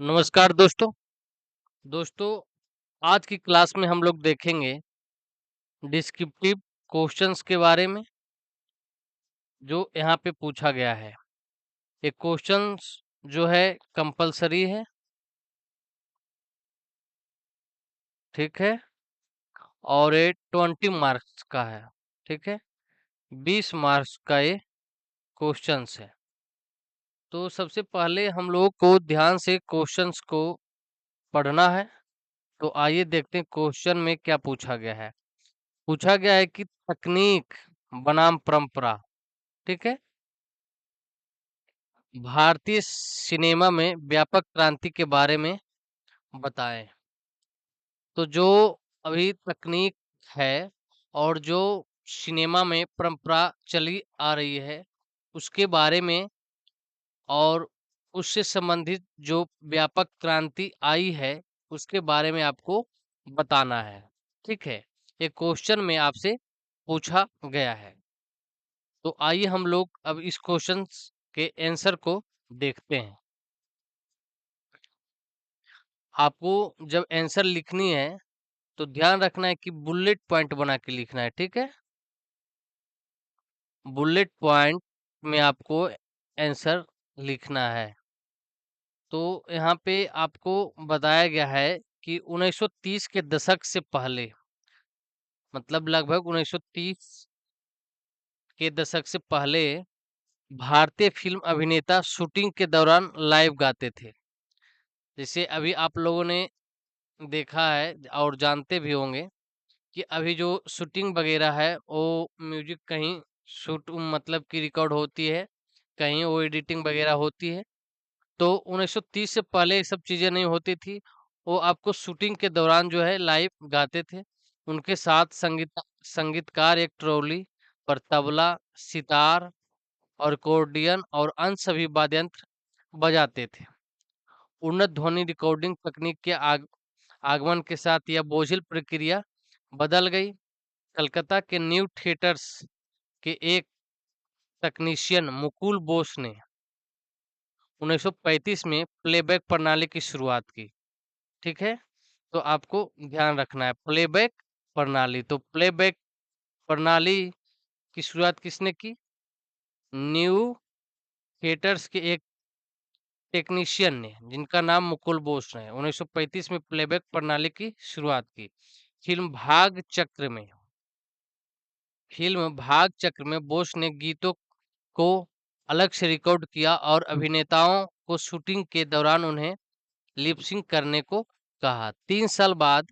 नमस्कार दोस्तों। दोस्तों, आज की क्लास में हम लोग देखेंगे डिस्क्रिप्टिव क्वेश्चंस के बारे में जो यहाँ पे पूछा गया है। ये क्वेश्चंस जो है कंपलसरी है, ठीक है, और ये 20 मार्क्स का है, ठीक है। 20 मार्क्स का ये क्वेश्चंस है। तो सबसे पहले हम लोगों को ध्यान से क्वेश्चंस को पढ़ना है। तो आइए देखते हैं क्वेश्चन में क्या पूछा गया है। पूछा गया है कि तकनीक बनाम परंपरा, ठीक है, भारतीय सिनेमा में व्यापक क्रांति के बारे में बताएं। तो जो अभी तकनीक है और जो सिनेमा में परंपरा चली आ रही है उसके बारे में, और उससे संबंधित जो व्यापक क्रांति आई है उसके बारे में आपको बताना है, ठीक है। ये क्वेश्चन में आपसे पूछा गया है। तो आइए हम लोग अब इस क्वेश्चन के आंसर को देखते हैं। आपको जब आंसर लिखनी है तो ध्यान रखना है कि बुलेट पॉइंट बना के लिखना है, ठीक है। बुलेट पॉइंट में आपको आंसर लिखना है। तो यहाँ पे आपको बताया गया है कि 1930 के दशक से पहले, मतलब लगभग 1930 के दशक से पहले भारतीय फिल्म अभिनेता शूटिंग के दौरान लाइव गाते थे। जैसे अभी आप लोगों ने देखा है और जानते भी होंगे कि अभी जो शूटिंग वगैरह है वो म्यूजिक कहीं शूट मतलब कि रिकॉर्ड होती है, कहीं वो एडिटिंग वगैरह होती है। तो 1930 से पहले ये सब चीजें नहीं होती थी। वो आपको शूटिंग के दौरान जो है लाइव गाते थे। उनके साथ संगीतकार एक ट्रॉली पर तबला, सितार और कोर्डियन और अन्य सभी वाद्य यंत्र बजाते थे। उन्नत ध्वनि रिकॉर्डिंग तकनीक के आगमन के साथ यह बोझिल प्रक्रिया बदल गई। कलकत्ता के न्यू थिएटर्स के एक तकनीशियन मुकुल बोस ने 1935 में प्लेबैक प्रणाली की शुरुआत की, ठीक है। तो आपको ध्यान रखना है प्लेबैक प्रणाली। तो प्लेबैक प्रणाली की शुरुआत किसने की? न्यू थिएटर्स के एक टेक्नीशियन ने, जिनका नाम मुकुल बोस है, 1935 में प्लेबैक प्रणाली की शुरुआत की। फिल्म भाग चक्र में बोस ने गीतों को अलग से रिकॉर्ड किया और अभिनेताओं को शूटिंग के दौरान उन्हें लिपसिंग करने को कहा। 3 साल बाद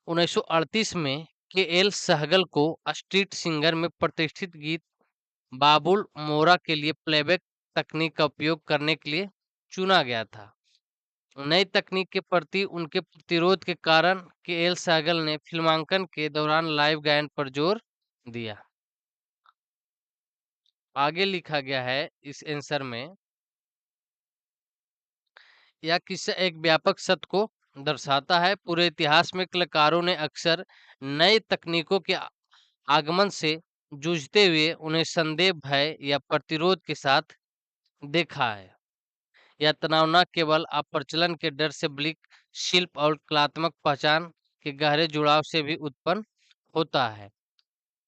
1938 में के एल सहगल को स्ट्रीट सिंगर में प्रतिष्ठित गीत बाबुल मोरा के लिए प्लेबैक तकनीक का उपयोग करने के लिए चुना गया था। नई तकनीक के प्रति उनके प्रतिरोध के कारण के एल सहगल ने फिल्मांकन के दौरान लाइव गायन पर जोर दिया। आगे लिखा गया है इस आंसर में, यह किस्सा एक व्यापक सत्य को दर्शाता है। पूरे इतिहास में कलाकारों ने अक्सर नए तकनीकों के आगमन से जूझते हुए उन्हें संदेह, भय या प्रतिरोध के साथ देखा है। यह तनाव न केवल अप्रचलन के डर से बल्कि शिल्प और कलात्मक पहचान के गहरे जुड़ाव से भी उत्पन्न होता है।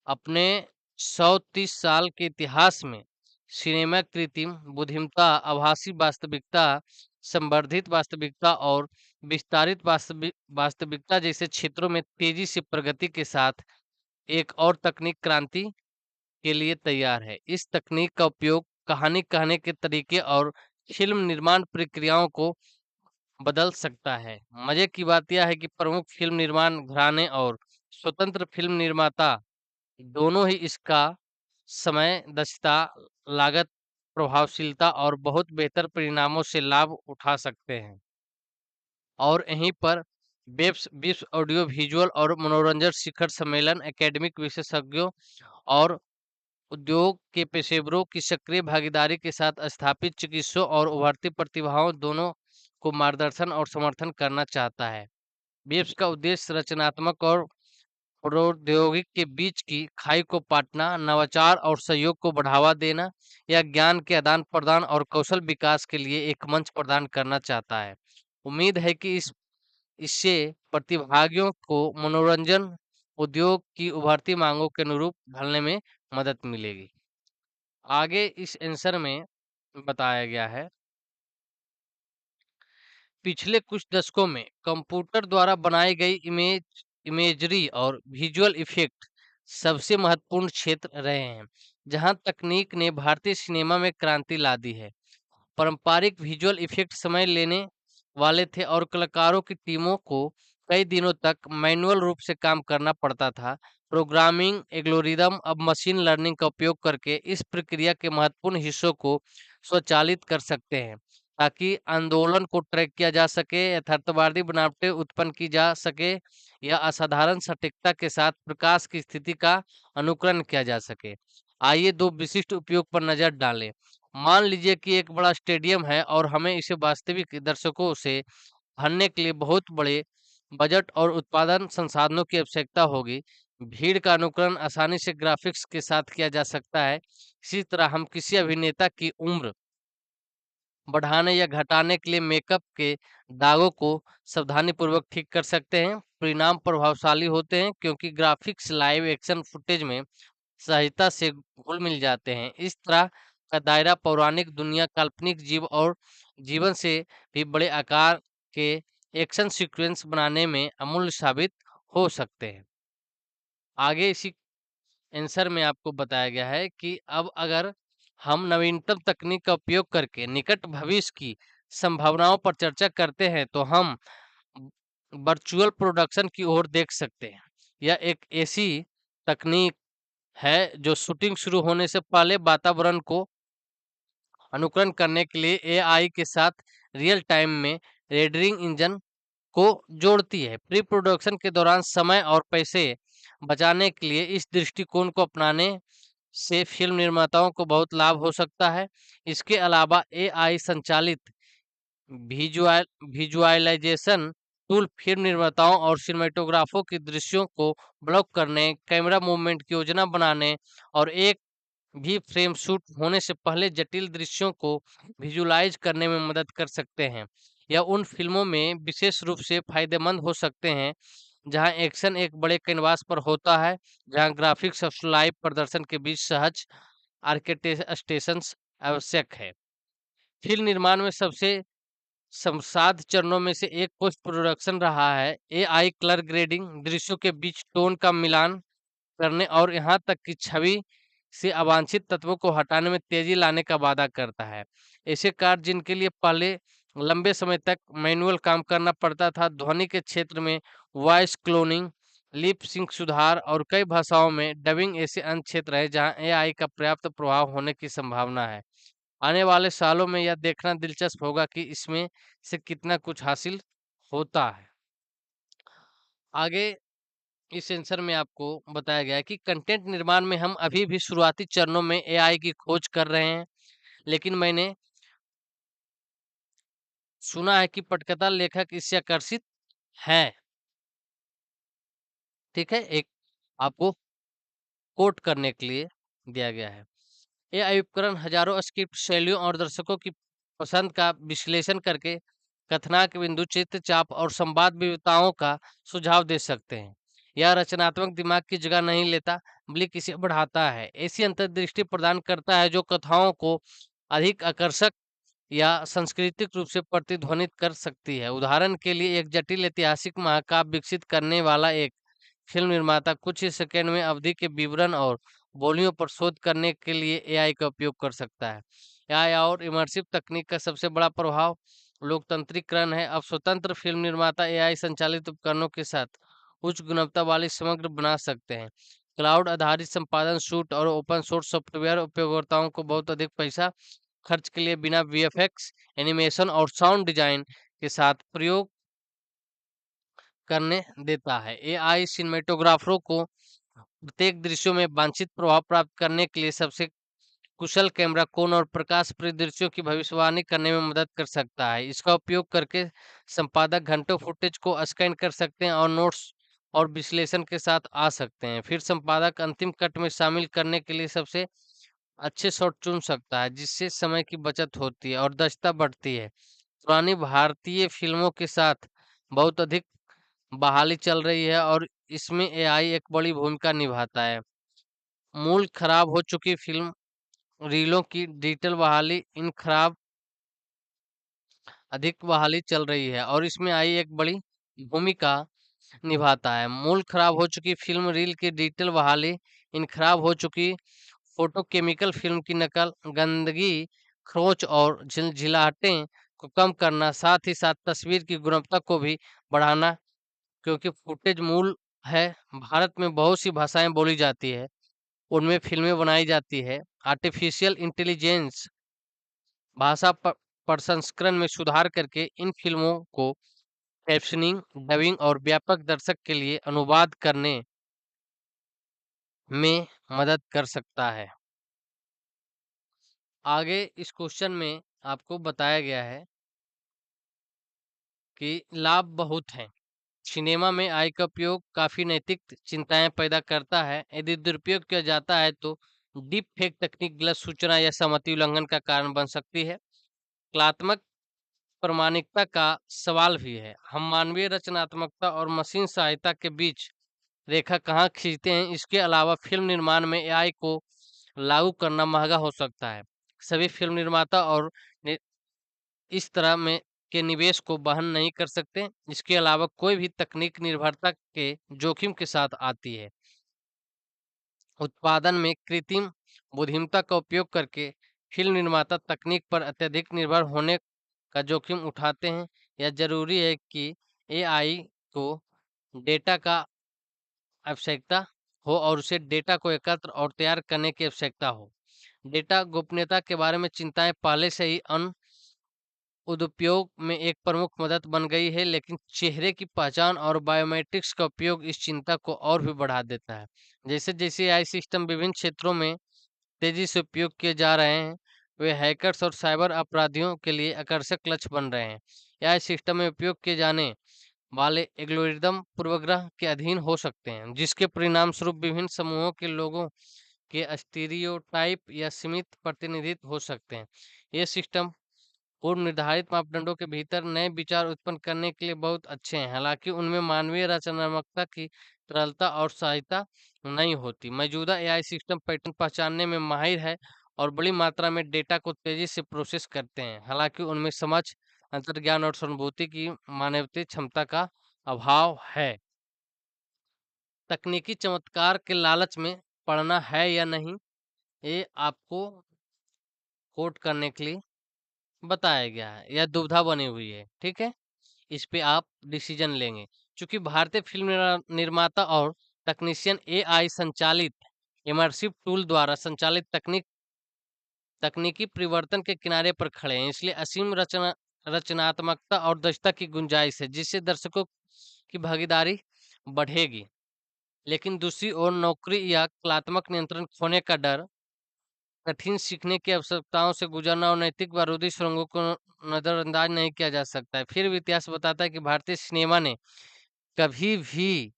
अपने 130 साल के इतिहास में सिनेमा कृत्रिम बुद्धिमत्ता, आभासी वास्तविकता, संवर्धित वास्तविकता और विस्तारित वास्तविकता जैसे क्षेत्रों में तेजी से प्रगति के साथ एक और तकनीक क्रांति के लिए तैयार है। इस तकनीक का उपयोग कहानी कहने के तरीके और फिल्म निर्माण प्रक्रियाओं को बदल सकता है। मजे की बात यह है कि प्रमुख फिल्म निर्माण घराने और स्वतंत्र फिल्म निर्माता दोनों ही इसका समय, दक्षता, लागत, प्रभावशीलता और बहुत बेहतर परिणामों से लाभ उठा सकते हैं। और यहीं पर विश्व ऑडियो विजुअल और मनोरंजन शिखर सम्मेलन एकेडमिक विशेषज्ञों और उद्योग के पेशेवरों की सक्रिय भागीदारी के साथ स्थापित चिकित्सकों और उभरती प्रतिभाओं दोनों को मार्गदर्शन और समर्थन करना चाहता है। बिप्स का उद्देश्य रचनात्मक और प्रौद्योगिकी के बीच की खाई को पाटना, नवाचार और सहयोग को बढ़ावा देना, या ज्ञान के आदान प्रदान और कौशल विकास के लिए एक मंच प्रदान करना चाहता है। उम्मीद है कि इससे प्रतिभागियों को मनोरंजन उद्योग की उभरती मांगों के अनुरूप ढलने में मदद मिलेगी। आगे इस आंसर में बताया गया है, पिछले कुछ दशकों में कंप्यूटर द्वारा बनाई गई इमेजरी और विजुअल इफेक्ट सबसे महत्वपूर्ण क्षेत्र रहे हैं, जहां तकनीक ने भारतीय सिनेमा में क्रांति ला दी है। पारंपरिक विजुअल इफेक्ट समय लेने वाले थे और कलाकारों की टीमों को कई दिनों तक मैन्युअल रूप से काम करना पड़ता था। प्रोग्रामिंग एल्गोरिदम अब मशीन लर्निंग का उपयोग करके इस प्रक्रिया के महत्वपूर्ण हिस्सों को स्वचालित कर सकते हैं, ताकि आंदोलन को ट्रैक किया जा सके, यथार्थवादी बनावटें उत्पन्न की जा सके, या असाधारण सटीकता के साथ प्रकाश की स्थिति का अनुकरण किया जा सके। आइए दो विशिष्ट उपयोग पर नजर डालें। मान लीजिए कि एक बड़ा स्टेडियम है और हमें इसे वास्तविक दर्शकों से भरने के लिए बहुत बड़े बजट और उत्पादन संसाधनों की आवश्यकता होगी। भीड़ का अनुकरण आसानी से ग्राफिक्स के साथ किया जा सकता है। इसी तरह हम किसी अभिनेता की उम्र बढ़ाने या घटाने के लिए मेकअप के दागों को सावधानीपूर्वक ठीक कर सकते हैं। परिणाम प्रभावशाली होते हैं क्योंकि ग्राफिक्स लाइव एक्शन फुटेज में सहजता से घुल मिल जाते हैं। इस तरह का दायरा पौराणिक दुनिया, काल्पनिक जीव और जीवन से भी बड़े आकार के एक्शन सीक्वेंस बनाने में अमूल्य साबित हो सकते हैं। आगे इसी आंसर में आपको बताया गया है कि अब अगर हम नवीनतम तकनीक का उपयोग करके निकट भविष्य की संभावनाओं पर चर्चा करते हैं, तो हम वर्चुअल प्रोडक्शन की ओर देख सकते हैं। यह एक ऐसी तकनीक है जो शूटिंग शुरू होने से पहले वातावरण को अनुकरण करने के लिए एआई के साथ रियल टाइम में रेंडरिंग इंजन को जोड़ती है। प्री प्रोडक्शन के दौरान समय और पैसे बचाने के लिए इस दृष्टिकोण को अपनाने से फिल्म निर्माताओं को बहुत लाभ हो सकता है। इसके अलावा एआई संचालित विजुअल विजुअलाइजेशन टूल फिल्म निर्माताओं और सिनेमेटोग्राफों के दृश्यों को ब्लॉक करने, कैमरा मूवमेंट की योजना बनाने और एक भी फ्रेम शूट होने से पहले जटिल दृश्यों को विजुलाइज करने में मदद कर सकते हैं। यह उन फिल्मों में विशेष रूप से फायदेमंद हो सकते हैं जहां एक्शन एक बड़े कैनवास पर होता है, जहां ग्राफिक्स और लाइव प्रदर्शन के बीच सहज आर्किटेक्चर्स आवश्यक है। फिल्म निर्माण में सबसे संसाध चरणों में से एक पोस्ट प्रोडक्शन रहा है। एआई कलर ग्रेडिंग दृश्यों के बीच टोन का मिलान करने और यहाँ तक कि छवि से अवांछित तत्वों को हटाने में तेजी लाने का वादा करता है। ऐसे कार्य जिनके लिए पहले लंबे समय तक मैनुअल काम करना पड़ता था, ध्वनि के क्षेत्र में वॉइस क्लोनिंग, लिप सिंक सुधार और कई भाषाओं में डबिंग ऐसे अन्य क्षेत्र है जहां एआई का पर्याप्त प्रभाव होने की संभावना है। आने वाले सालों में यह देखना दिलचस्प होगा कि इसमें से कितना कुछ हासिल होता है। आगे इस सेंसर में आपको बताया गया है कि कंटेंट निर्माण में हम अभी भी शुरुआती चरणों में एआई की खोज कर रहे हैं, लेकिन मैंने सुना है कि पटकथा लेखक इससे आकर्षित हैं। ठीक है, एक आपको कोट करने के लिए दिया गया है। एआई उपकरण हजारों स्क्रिप्ट शैलियों और दर्शकों की पसंद का विश्लेषण करके कथनाक बिंदु, चित्र चाप और संवाद विविधताओं का सुझाव दे सकते हैं। यह रचनात्मक दिमाग की जगह नहीं लेता, बल्कि इसे बढ़ाता है। ऐसी अंतर्दृष्टि प्रदान करता है जो कथाओं को अधिक आकर्षक या सांस्कृतिक रूप से प्रतिध्वनित कर सकती है। उदाहरण के लिए, एक जटिल ऐतिहासिक महाकाव्य विकसित करने वाला एक फिल्म निर्माता कुछ ही सेकंड में अवधि के विवरण और बोलियों पर शोध करने के लिए एआई का उपयोग कर सकता है। एआई और इमर्सिव तकनीक का सबसे बड़ा प्रभाव लोकतंत्रीकरण है। अब स्वतंत्र फिल्म निर्माता एआई संचालित उपकरणों के साथ उच्च गुणवत्ता वाली समग्र बना सकते हैं। क्लाउड आधारित संपादन सूट और ओपन सोर्स सॉफ्टवेयर उपयोगकर्ताओं को बहुत अधिक पैसा खर्च के लिए बिना वीएफएक्स, एनिमेशन और साउंड डिजाइन के साथ प्रयोग करने देता है। एआई सिनेमेटोग्राफरों को प्रत्येक दृश्यों में वांछित प्रभाव प्राप्त करने के लिए सबसे कुशल कैमरा कोण और प्रकाश परिदृश्यों की भविष्यवाणी करने में मदद कर सकता है। इसका उपयोग करके संपादक घंटों फुटेज को स्कैन कर सकते हैं और नोट्स और विश्लेषण के साथ आ सकते हैं। फिर संपादक अंतिम कट में शामिल करने के लिए सबसे अच्छे शॉट चुन सकता है, जिससे समय की बचत होती है और दक्षता बढ़ती है। पुरानी भारतीय फिल्मों के साथ बहुत अधिक बहाली चल रही है और इसमें एआई एक बड़ी भूमिका निभाता है। मूल खराब हो चुकी फिल्म रीलों की डिजिटल बहाली इन खराब अधिक बहाली चल रही है और इसमें आई एक बड़ी भूमिका निभाता है। मूल खराब हो चुकी फिल्म रील की डिजिटल बहाली इन खराब हो चुकी फोटोकेमिकल फिल्म की नकल, गंदगी, खरोंच और झिलझिलाहटें को कम करना, साथ ही साथ तस्वीर की गुणवत्ता को भी बढ़ाना, क्योंकि फुटेज मूल है। भारत में बहुत सी भाषाएं बोली जाती है, उनमें फिल्में बनाई जाती है। आर्टिफिशियल इंटेलिजेंस भाषा प्रसंस्करण में सुधार करके इन फिल्मों को कैप्शनिंग, डबिंग और व्यापक दर्शक के लिए अनुवाद करने में मदद कर सकता है। आगे इस क्वेश्चन में आपको बताया गया है कि लाभ बहुत हैं। सिनेमा में आई का उपयोग काफी नैतिक चिंताएं पैदा करता है। यदि दुरुपयोग किया जाता है तो डीप फेक तकनीक गलत सूचना या सहमति उल्लंघन का कारण बन सकती है। कलात्मक प्रामाणिकता का सवाल भी है। हम मानवीय रचनात्मकता और मशीन सहायता के बीच रेखा कहाँ खींचते हैं? इसके अलावा फिल्म निर्माण में एआई को लागू करना महंगा हो सकता है। सभी फिल्म निर्माता और नि- इस तरह में के निवेश को वहन नहीं कर सकते। इसके अलावा कोई भी तकनीक निर्भरता के जोखिम के साथ आती है। उत्पादन में कृत्रिम बुद्धिमत्ता का उपयोग करके फिल्म निर्माता तकनीक पर अत्यधिक निर्भर होने का जोखिम उठाते हैं। यह जरूरी है कि एआई को डेटा का आवश्यकता हो और उसे डेटा को एकत्र और तैयार करने की आवश्यकता हो। डेटा गोपनीयता के बारे में चिंताएं पहले से ही उदुपयोग में एक प्रमुख मदद बन गई है, लेकिन चेहरे की पहचान और बायोमेट्रिक्स का उपयोग इस चिंता को और भी बढ़ा देता है। जैसे जैसे एआई सिस्टम विभिन्न क्षेत्रों में तेजी से उपयोग किए जा रहे हैं, वे हैकर्स और साइबर अपराधियों के लिए आकर्षक लक्ष्य बन रहे हैं। एआई सिस्टम में उपयोग किए जाने वाले एल्गोरिदम पूर्वाग्रह के अधीन हो सकते हैं, जिसके परिणाम स्वरूप विभिन्न समूहों के लोगों के स्टीरियोटाइप या सीमित प्रतिनिधित्व हो सकते हैं। ये सिस्टम पूर्व निर्धारित मापदंडों के भीतर नए विचार उत्पन्न करने के लिए बहुत अच्छे हैं, हालांकि उनमें मानवीय रचनात्मकता की तरलता और सहायता नहीं होती। मौजूदा एआई सिस्टम पैटर्न पहचानने में माहिर है और बड़ी मात्रा में डेटा को तेजी से प्रोसेस करते हैं, हालांकि उनमें समझ, अंतर्ज्ञान और सहानुभूति की मानवीय क्षमता का अभाव है। तकनीकी चमत्कार के लालच में पड़ना है या नहीं, ये आपको कोट करने के लिए बताया गया है। यह दुविधा बनी हुई है, ठीक है। इस पे आप डिसीजन लेंगे। चूंकि भारतीय फिल्म निर्माता और तकनीशियन एआई संचालित इमर्सिव टूल द्वारा संचालित तकनीकी परिवर्तन के किनारे पर खड़े हैं, इसलिए असीम रचनात्मकता और दक्षता की गुंजाइश है, जिससे दर्शकों की भागीदारी बढ़ेगी। लेकिन दूसरी ओर नौकरी या कलात्मक नियंत्रण खोने का डर, कठिन सीखने की आवश्यकताओं से गुजरना और नैतिक बारूदी सुरंगों को नजरअंदाज नहीं किया जा सकता है। फिर भी इतिहास बताता है कि भारतीय सिनेमा ने कभी भी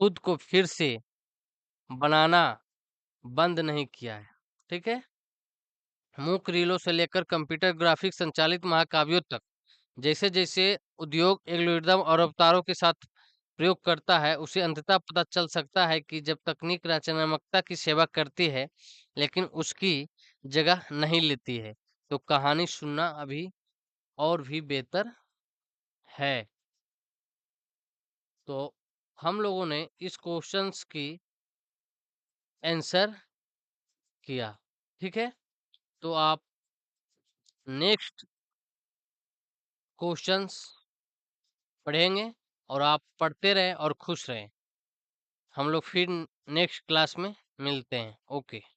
खुद को फिर से बनाना बंद नहीं किया है, ठीक है। मूक रीलों से लेकर कंप्यूटर ग्राफिक्स संचालित महाकाव्यों तक, जैसे जैसे उद्योग एल्गोरिदम और अवतारों के साथ प्रयोग करता है, उसे अंततः पता चल सकता है कि जब तकनीक रचनात्मकता की सेवा करती है लेकिन उसकी जगह नहीं लेती है, तो कहानी सुनना अभी और भी बेहतर है। तो हम लोगों ने इस क्वेश्चंस की आंसर किया, ठीक है। तो आप नेक्स्ट क्वेश्चंस पढ़ेंगे और आप पढ़ते रहें और खुश रहें। हम लोग फिर नेक्स्ट क्लास में मिलते हैं। ओके।